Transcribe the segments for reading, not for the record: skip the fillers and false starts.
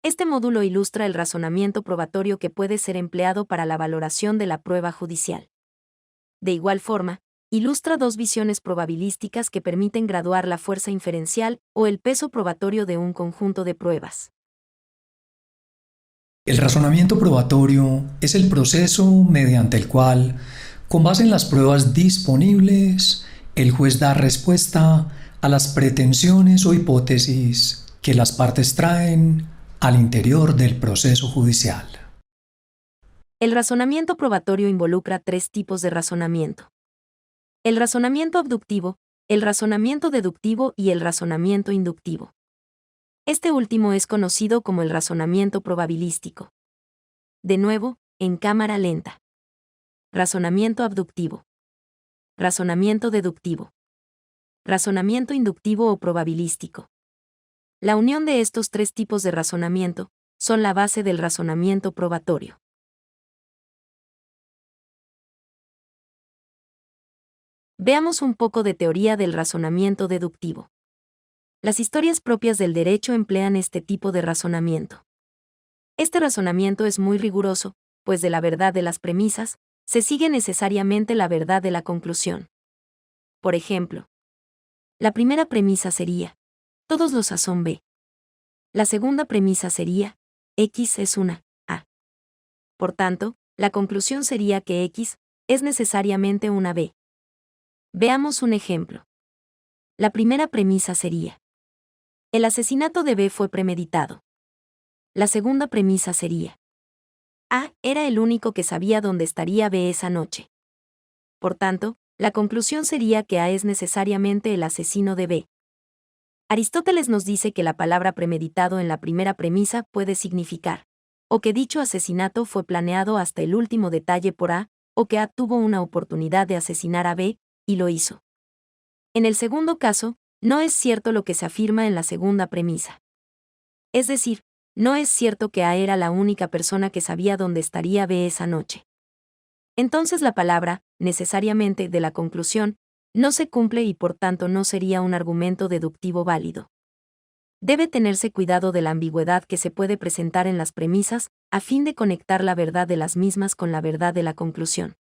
Este módulo ilustra el razonamiento probatorio que puede ser empleado para la valoración de la prueba judicial. De igual forma, ilustra dos visiones probabilísticas que permiten graduar la fuerza inferencial o el peso probatorio de un conjunto de pruebas. El razonamiento probatorio es el proceso mediante el cual, con base en las pruebas disponibles, el juez da respuesta a las pretensiones o hipótesis que las partes traen al interior del proceso judicial. El razonamiento probatorio involucra tres tipos de razonamiento: el razonamiento abductivo, el razonamiento deductivo y el razonamiento inductivo. Este último es conocido como el razonamiento probabilístico. De nuevo, en cámara lenta. Razonamiento abductivo. Razonamiento deductivo. Razonamiento inductivo o probabilístico. La unión de estos tres tipos de razonamiento son la base del razonamiento probatorio. Veamos un poco de teoría del razonamiento deductivo. Las historias propias del derecho emplean este tipo de razonamiento. Este razonamiento es muy riguroso, pues de la verdad de las premisas, se sigue necesariamente la verdad de la conclusión. Por ejemplo, la primera premisa sería: todos los A son B. La segunda premisa sería: X es una A. Por tanto, la conclusión sería que X es necesariamente una B. Veamos un ejemplo. La primera premisa sería: el asesinato de B fue premeditado. La segunda premisa sería: A era el único que sabía dónde estaría B esa noche. Por tanto, la conclusión sería que A es necesariamente el asesino de B. Aristóteles nos dice que la palabra premeditado en la primera premisa puede significar o que dicho asesinato fue planeado hasta el último detalle por A, o que A tuvo una oportunidad de asesinar a B, y lo hizo. En el segundo caso, no es cierto lo que se afirma en la segunda premisa. Es decir, no es cierto que A era la única persona que sabía dónde estaría B esa noche. Entonces la palabra, necesariamente, de la conclusión, no se cumple y por tanto no sería un argumento deductivo válido. Debe tenerse cuidado de la ambigüedad que se puede presentar en las premisas, a fin de conectar la verdad de las mismas con la verdad de la conclusión.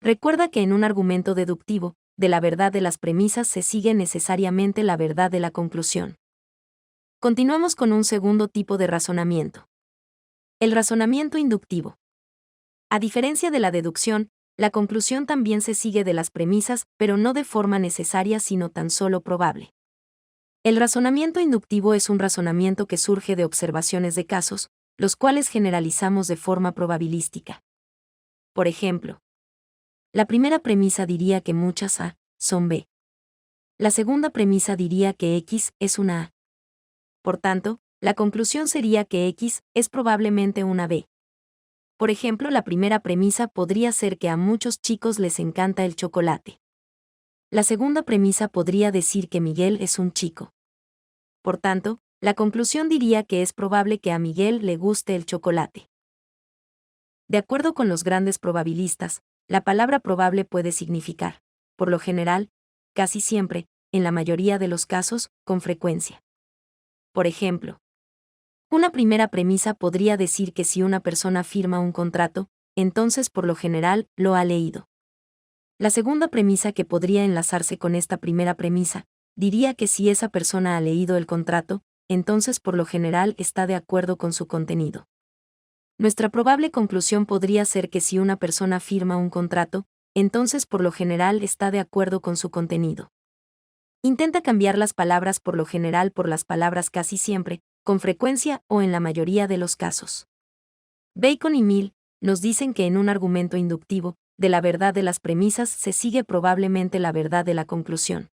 Recuerda que en un argumento deductivo, de la verdad de las premisas se sigue necesariamente la verdad de la conclusión. Continuamos con un segundo tipo de razonamiento: el razonamiento inductivo. A diferencia de la deducción, la conclusión también se sigue de las premisas, pero no de forma necesaria sino tan solo probable. El razonamiento inductivo es un razonamiento que surge de observaciones de casos, los cuales generalizamos de forma probabilística. Por ejemplo, la primera premisa diría que muchas A son B. La segunda premisa diría que X es una A. Por tanto, la conclusión sería que X es probablemente una B. Por ejemplo, la primera premisa podría ser que a muchos chicos les encanta el chocolate. La segunda premisa podría decir que Miguel es un chico. Por tanto, la conclusión diría que es probable que a Miguel le guste el chocolate. De acuerdo con los grandes probabilistas, la palabra probable puede significar, por lo general, casi siempre, en la mayoría de los casos, con frecuencia. Por ejemplo, una primera premisa podría decir que si una persona firma un contrato, entonces por lo general lo ha leído. La segunda premisa, que podría enlazarse con esta primera premisa, diría que si esa persona ha leído el contrato, entonces por lo general está de acuerdo con su contenido. Nuestra probable conclusión podría ser que si una persona firma un contrato, entonces por lo general está de acuerdo con su contenido. Intenta cambiar las palabras por lo general por las palabras casi siempre, con frecuencia o en la mayoría de los casos. Bacon y Mill nos dicen que en un argumento inductivo, de la verdad de las premisas se sigue probablemente la verdad de la conclusión.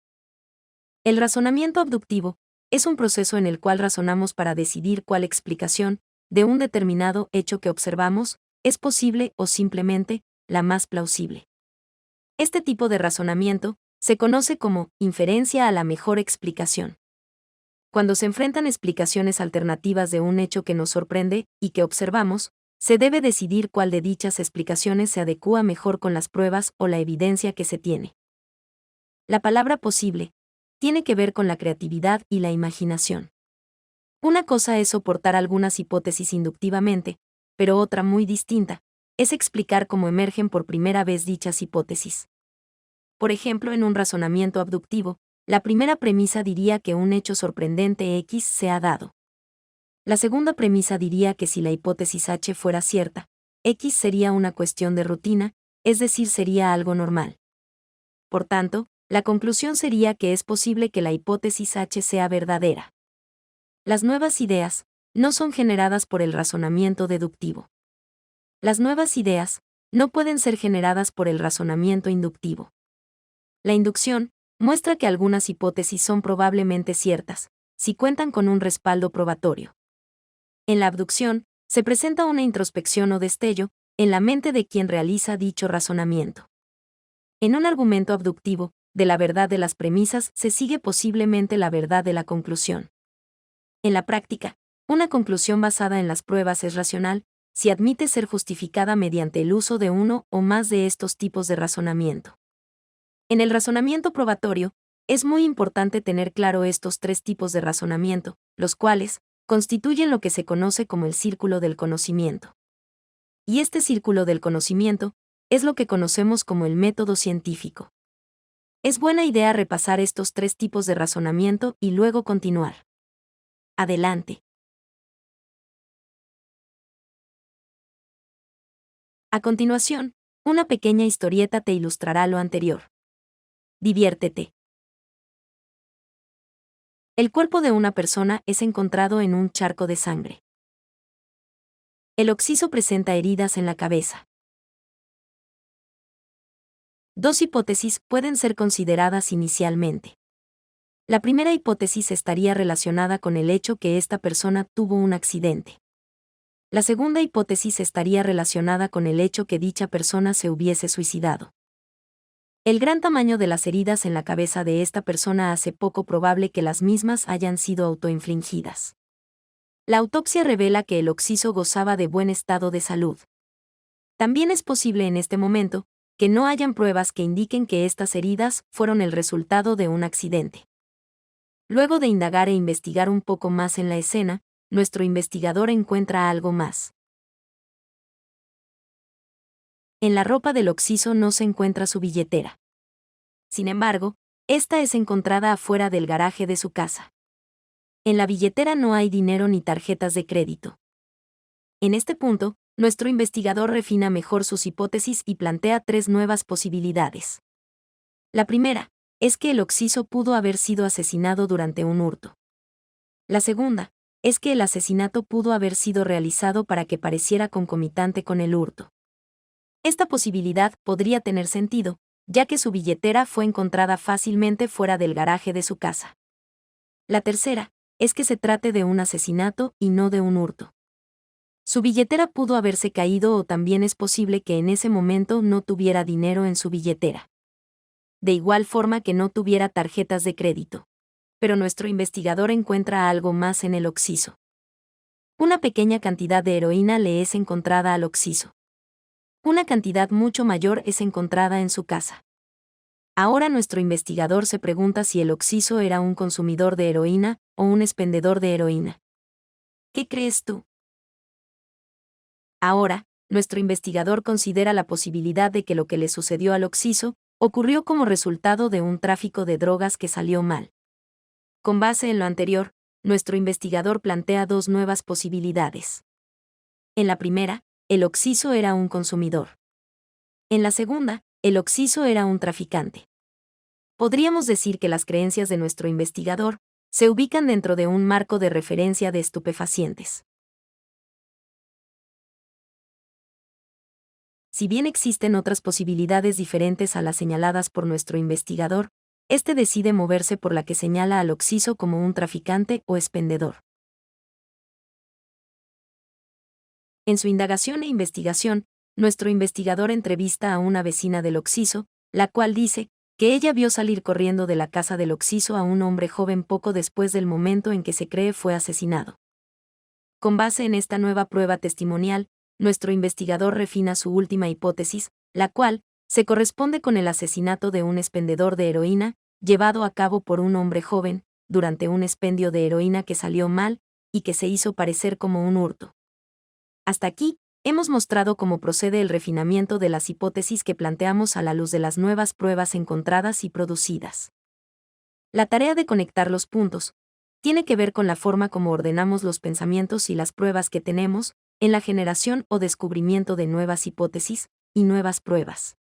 El razonamiento abductivo es un proceso en el cual razonamos para decidir cuál explicación, de un determinado hecho que observamos, es posible o simplemente la más plausible. Este tipo de razonamiento se conoce como inferencia a la mejor explicación. Cuando se enfrentan explicaciones alternativas de un hecho que nos sorprende y que observamos, se debe decidir cuál de dichas explicaciones se adecúa mejor con las pruebas o la evidencia que se tiene. La palabra posible tiene que ver con la creatividad y la imaginación. Una cosa es soportar algunas hipótesis inductivamente, pero otra muy distinta es explicar cómo emergen por primera vez dichas hipótesis. Por ejemplo, en un razonamiento abductivo, la primera premisa diría que un hecho sorprendente X se ha dado. La segunda premisa diría que si la hipótesis H fuera cierta, X sería una cuestión de rutina, es decir, sería algo normal. Por tanto, la conclusión sería que es posible que la hipótesis H sea verdadera. Las nuevas ideas no son generadas por el razonamiento deductivo. Las nuevas ideas no pueden ser generadas por el razonamiento inductivo. La inducción muestra que algunas hipótesis son probablemente ciertas, si cuentan con un respaldo probatorio. En la abducción, se presenta una introspección o destello en la mente de quien realiza dicho razonamiento. En un argumento abductivo, de la verdad de las premisas se sigue posiblemente la verdad de la conclusión. En la práctica, una conclusión basada en las pruebas es racional, si admite ser justificada mediante el uso de uno o más de estos tipos de razonamiento. En el razonamiento probatorio, es muy importante tener claro estos tres tipos de razonamiento, los cuales constituyen lo que se conoce como el círculo del conocimiento. Y este círculo del conocimiento es lo que conocemos como el método científico. Es buena idea repasar estos tres tipos de razonamiento y luego continuar. Adelante. A continuación, una pequeña historieta te ilustrará lo anterior. Diviértete. El cuerpo de una persona es encontrado en un charco de sangre. El occiso presenta heridas en la cabeza. Dos hipótesis pueden ser consideradas inicialmente. La primera hipótesis estaría relacionada con el hecho que esta persona tuvo un accidente. La segunda hipótesis estaría relacionada con el hecho que dicha persona se hubiese suicidado. El gran tamaño de las heridas en la cabeza de esta persona hace poco probable que las mismas hayan sido autoinfligidas. La autopsia revela que el occiso gozaba de buen estado de salud. También es posible en este momento que no hayan pruebas que indiquen que estas heridas fueron el resultado de un accidente. Luego de indagar e investigar un poco más en la escena, nuestro investigador encuentra algo más. En la ropa del occiso no se encuentra su billetera. Sin embargo, esta es encontrada afuera del garaje de su casa. En la billetera no hay dinero ni tarjetas de crédito. En este punto, nuestro investigador refina mejor sus hipótesis y plantea tres nuevas posibilidades. La primera es que el occiso pudo haber sido asesinado durante un hurto. La segunda es que el asesinato pudo haber sido realizado para que pareciera concomitante con el hurto. Esta posibilidad podría tener sentido, ya que su billetera fue encontrada fácilmente fuera del garaje de su casa. La tercera es que se trate de un asesinato y no de un hurto. Su billetera pudo haberse caído o también es posible que en ese momento no tuviera dinero en su billetera. De igual forma que no tuviera tarjetas de crédito. Pero nuestro investigador encuentra algo más en el occiso. Una pequeña cantidad de heroína le es encontrada al occiso. Una cantidad mucho mayor es encontrada en su casa. Ahora nuestro investigador se pregunta si el occiso era un consumidor de heroína o un expendedor de heroína. ¿Qué crees tú? Ahora, nuestro investigador considera la posibilidad de que lo que le sucedió al occiso ocurrió como resultado de un tráfico de drogas que salió mal. Con base en lo anterior, nuestro investigador plantea dos nuevas posibilidades. En la primera, el occiso era un consumidor. En la segunda, el occiso era un traficante. Podríamos decir que las creencias de nuestro investigador se ubican dentro de un marco de referencia de estupefacientes. Si bien existen otras posibilidades diferentes a las señaladas por nuestro investigador, este decide moverse por la que señala al occiso como un traficante o expendedor. En su indagación e investigación, nuestro investigador entrevista a una vecina del occiso, la cual dice que ella vio salir corriendo de la casa del occiso a un hombre joven poco después del momento en que se cree fue asesinado. Con base en esta nueva prueba testimonial, nuestro investigador refina su última hipótesis, la cual se corresponde con el asesinato de un expendedor de heroína, llevado a cabo por un hombre joven, durante un expendio de heroína que salió mal, y que se hizo parecer como un hurto. Hasta aquí, hemos mostrado cómo procede el refinamiento de las hipótesis que planteamos a la luz de las nuevas pruebas encontradas y producidas. La tarea de conectar los puntos tiene que ver con la forma como ordenamos los pensamientos y las pruebas que tenemos en la generación o descubrimiento de nuevas hipótesis y nuevas pruebas.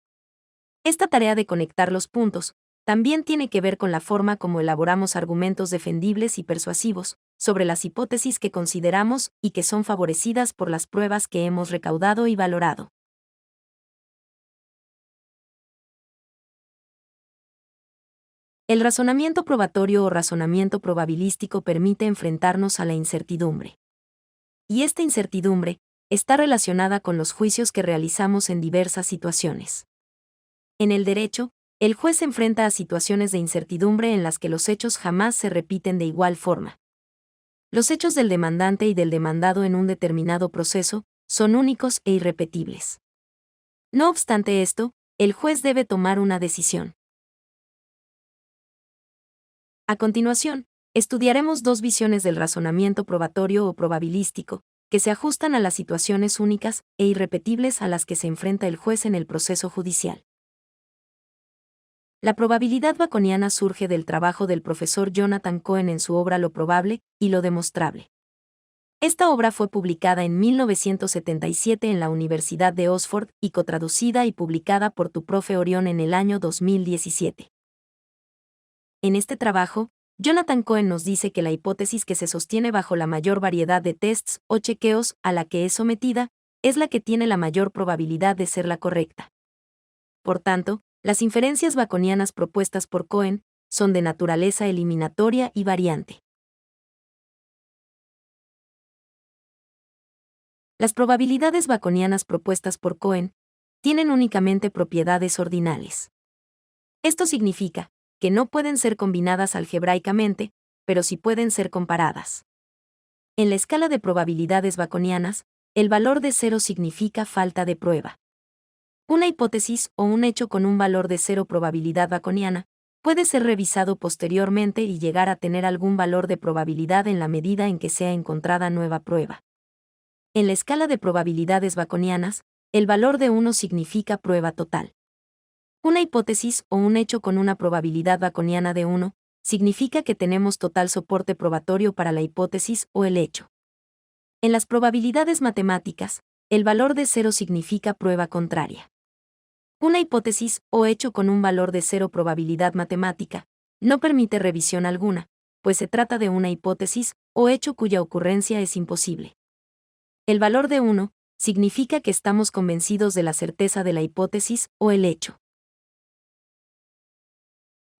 Esta tarea de conectar los puntos también tiene que ver con la forma como elaboramos argumentos defendibles y persuasivos sobre las hipótesis que consideramos y que son favorecidas por las pruebas que hemos recaudado y valorado. El razonamiento probatorio o razonamiento probabilístico permite enfrentarnos a la incertidumbre. Y esta incertidumbre está relacionada con los juicios que realizamos en diversas situaciones. En el derecho, el juez se enfrenta a situaciones de incertidumbre en las que los hechos jamás se repiten de igual forma. Los hechos del demandante y del demandado en un determinado proceso son únicos e irrepetibles. No obstante esto, el juez debe tomar una decisión. A continuación, estudiaremos dos visiones del razonamiento probatorio o probabilístico, que se ajustan a las situaciones únicas e irrepetibles a las que se enfrenta el juez en el proceso judicial. La probabilidad baconiana surge del trabajo del profesor Jonathan Cohen en su obra Lo probable y lo demostrable. Esta obra fue publicada en 1977 en la Universidad de Oxford y cotraducida y publicada por tu profe Orión en el año 2017. En este trabajo, Jonathan Cohen nos dice que la hipótesis que se sostiene bajo la mayor variedad de tests o chequeos a la que es sometida es la que tiene la mayor probabilidad de ser la correcta. Por tanto, las inferencias baconianas propuestas por Cohen son de naturaleza eliminatoria y variante. Las probabilidades baconianas propuestas por Cohen tienen únicamente propiedades ordinales. Esto significa que no pueden ser combinadas algebraicamente, pero sí pueden ser comparadas. En la escala de probabilidades baconianas, el valor de 0 significa falta de prueba. Una hipótesis o un hecho con un valor de 0 probabilidad baconiana puede ser revisado posteriormente y llegar a tener algún valor de probabilidad en la medida en que sea encontrada nueva prueba. En la escala de probabilidades baconianas, el valor de 1 significa prueba total. Una hipótesis o un hecho con una probabilidad baconiana de 1 significa que tenemos total soporte probatorio para la hipótesis o el hecho. En las probabilidades matemáticas, el valor de 0 significa prueba contraria. Una hipótesis o hecho con un valor de 0 probabilidad matemática no permite revisión alguna, pues se trata de una hipótesis o hecho cuya ocurrencia es imposible. El valor de 1 significa que estamos convencidos de la certeza de la hipótesis o el hecho.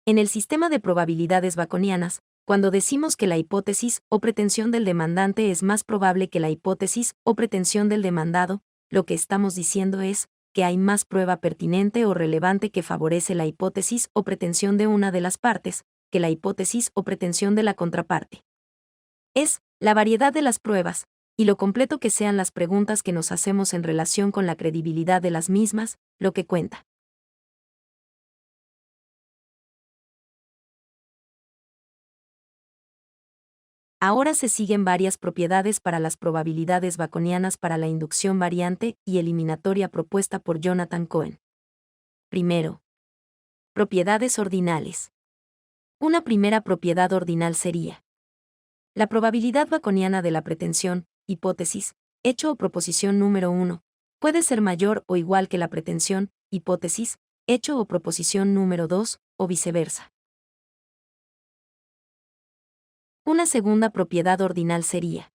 En el sistema de probabilidades baconianas, cuando decimos que la hipótesis o pretensión del demandante es más probable que la hipótesis o pretensión del demandado, lo que estamos diciendo es que hay más prueba pertinente o relevante que favorece la hipótesis o pretensión de una de las partes, que la hipótesis o pretensión de la contraparte. Es la variedad de las pruebas, y lo completo que sean las preguntas que nos hacemos en relación con la credibilidad de las mismas, lo que cuenta. Ahora se siguen varias propiedades para las probabilidades baconianas para la inducción variante y eliminatoria propuesta por Jonathan Cohen. Primero, propiedades ordinales. Una primera propiedad ordinal sería: la probabilidad baconiana de la pretensión, hipótesis, hecho o proposición número 1, puede ser mayor o igual que la pretensión, hipótesis, hecho o proposición número 2, o viceversa. Una segunda propiedad ordinal sería: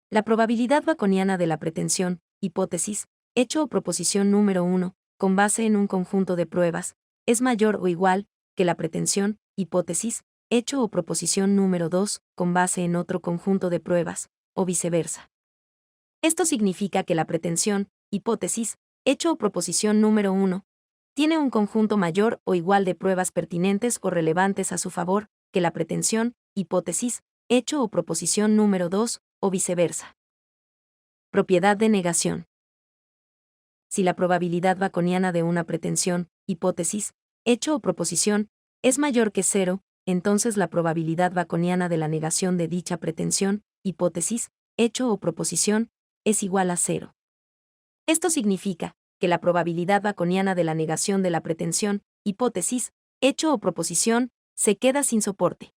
la probabilidad baconiana de la pretensión, hipótesis, hecho o proposición número 1, con base en un conjunto de pruebas, es mayor o igual que la pretensión, hipótesis, hecho o proposición número 2, con base en otro conjunto de pruebas, o viceversa. Esto significa que la pretensión, hipótesis, hecho o proposición número 1, tiene un conjunto mayor o igual de pruebas pertinentes o relevantes a su favor que la pretensión, hipótesis, hecho o proposición número 2, o viceversa. Propiedad de negación. Si la probabilidad baconiana de una pretensión, hipótesis, hecho o proposición es mayor que 0, entonces la probabilidad baconiana de la negación de dicha pretensión, hipótesis, hecho o proposición, es igual a 0. Esto significa que la probabilidad baconiana de la negación de la pretensión, hipótesis, hecho o proposición, se queda sin soporte.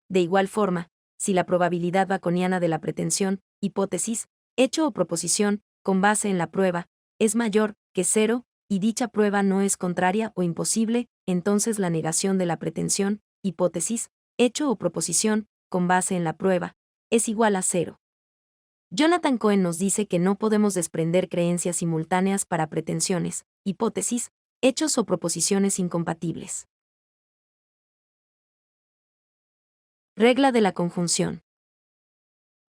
De igual forma, si la probabilidad baconiana de la pretensión, hipótesis, hecho o proposición, con base en la prueba, es mayor que 0, y dicha prueba no es contraria o imposible, entonces la negación de la pretensión, hipótesis, hecho o proposición, con base en la prueba, es igual a 0. Jonathan Cohen nos dice que no podemos desprender creencias simultáneas para pretensiones, hipótesis, hechos o proposiciones incompatibles. Regla de la conjunción.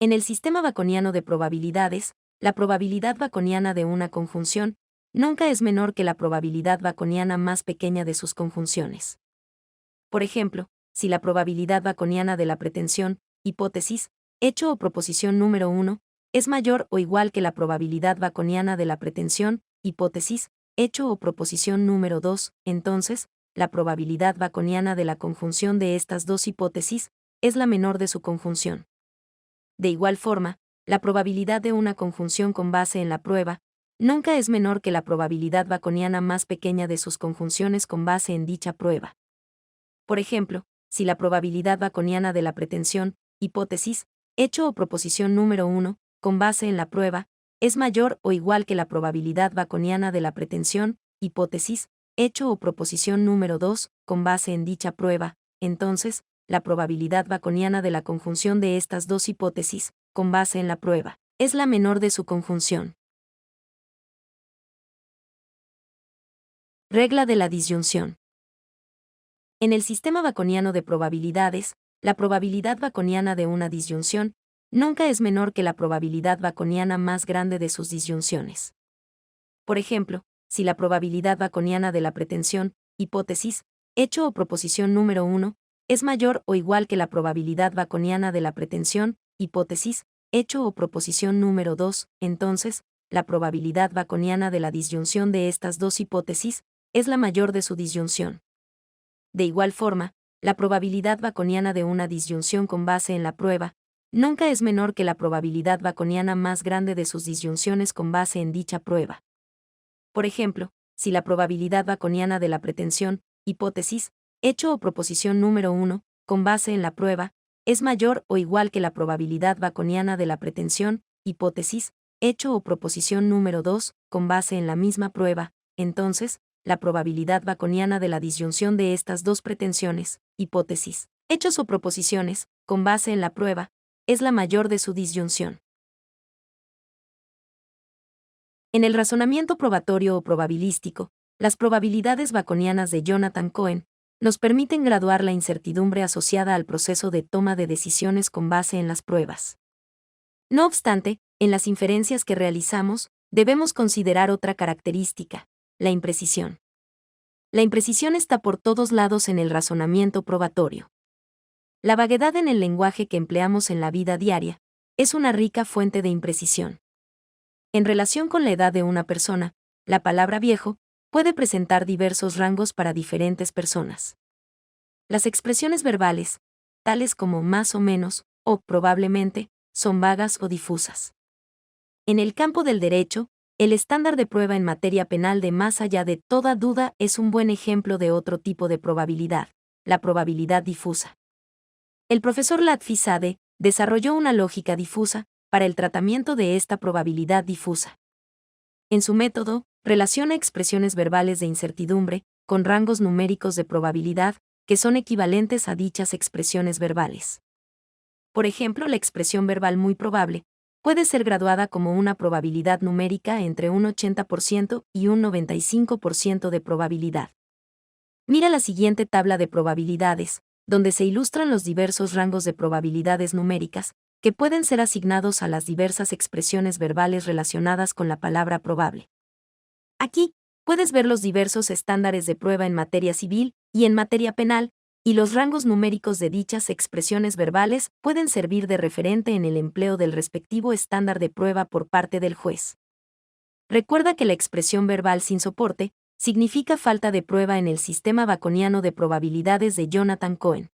En el sistema baconiano de probabilidades, la probabilidad baconiana de una conjunción nunca es menor que la probabilidad baconiana más pequeña de sus conjunciones. Por ejemplo, si la probabilidad baconiana de la pretensión, hipótesis, hecho o proposición número 1, es mayor o igual que la probabilidad baconiana de la pretensión, hipótesis, hecho o proposición número 2, entonces, la probabilidad baconiana de la conjunción de estas dos hipótesis es la menor de su conjunción. De igual forma, la probabilidad de una conjunción con base en la prueba nunca es menor que la probabilidad baconiana más pequeña de sus conjunciones con base en dicha prueba. Por ejemplo, si la probabilidad baconiana de la pretensión, hipótesis, hecho o proposición número 1, con base en la prueba, es mayor o igual que la probabilidad baconiana de la pretensión, hipótesis, hecho o proposición número 2, con base en dicha prueba, entonces, la probabilidad baconiana de la conjunción de estas dos hipótesis, con base en la prueba, es la menor de su conjunción. Regla de la disyunción. En el sistema baconiano de probabilidades, la probabilidad baconiana de una disyunción nunca es menor que la probabilidad baconiana más grande de sus disyunciones. Por ejemplo, si la probabilidad baconiana de la pretensión, hipótesis, hecho o proposición número 1, es mayor o igual que la probabilidad baconiana de la pretensión, hipótesis, hecho o proposición número 2, entonces, la probabilidad baconiana de la disyunción de estas dos hipótesis es la mayor de su disyunción. De igual forma, la probabilidad baconiana de una disyunción con base en la prueba nunca es menor que la probabilidad baconiana más grande de sus disyunciones con base en dicha prueba. Por ejemplo, si la probabilidad baconiana de la pretensión, hipótesis, hecho o proposición número 1, con base en la prueba, es mayor o igual que la probabilidad baconiana de la pretensión, hipótesis, hecho o proposición número 2, con base en la misma prueba, entonces, la probabilidad baconiana de la disyunción de estas dos pretensiones, hipótesis, hechos o proposiciones, con base en la prueba, es la mayor de su disyunción. En el razonamiento probatorio o probabilístico, las probabilidades baconianas de Jonathan Cohen nos permiten graduar la incertidumbre asociada al proceso de toma de decisiones con base en las pruebas. No obstante, en las inferencias que realizamos, debemos considerar otra característica, la imprecisión. La imprecisión está por todos lados en el razonamiento probatorio. La vaguedad en el lenguaje que empleamos en la vida diaria es una rica fuente de imprecisión. En relación con la edad de una persona, la palabra viejo puede presentar diversos rangos para diferentes personas. Las expresiones verbales, tales como más o menos, o probablemente, son vagas o difusas. En el campo del derecho, el estándar de prueba en materia penal de más allá de toda duda es un buen ejemplo de otro tipo de probabilidad, la probabilidad difusa. El profesor Latfi Sade desarrolló una lógica difusa para el tratamiento de esta probabilidad difusa. En su método, relaciona expresiones verbales de incertidumbre con rangos numéricos de probabilidad que son equivalentes a dichas expresiones verbales. Por ejemplo, la expresión verbal muy probable puede ser graduada como una probabilidad numérica entre un 80% y un 95% de probabilidad. Mira la siguiente tabla de probabilidades, donde se ilustran los diversos rangos de probabilidades numéricas que pueden ser asignados a las diversas expresiones verbales relacionadas con la palabra probable. Aquí, puedes ver los diversos estándares de prueba en materia civil y en materia penal, y los rangos numéricos de dichas expresiones verbales pueden servir de referente en el empleo del respectivo estándar de prueba por parte del juez. Recuerda que la expresión verbal sin soporte significa falta de prueba en el sistema baconiano de probabilidades de Jonathan Cohen.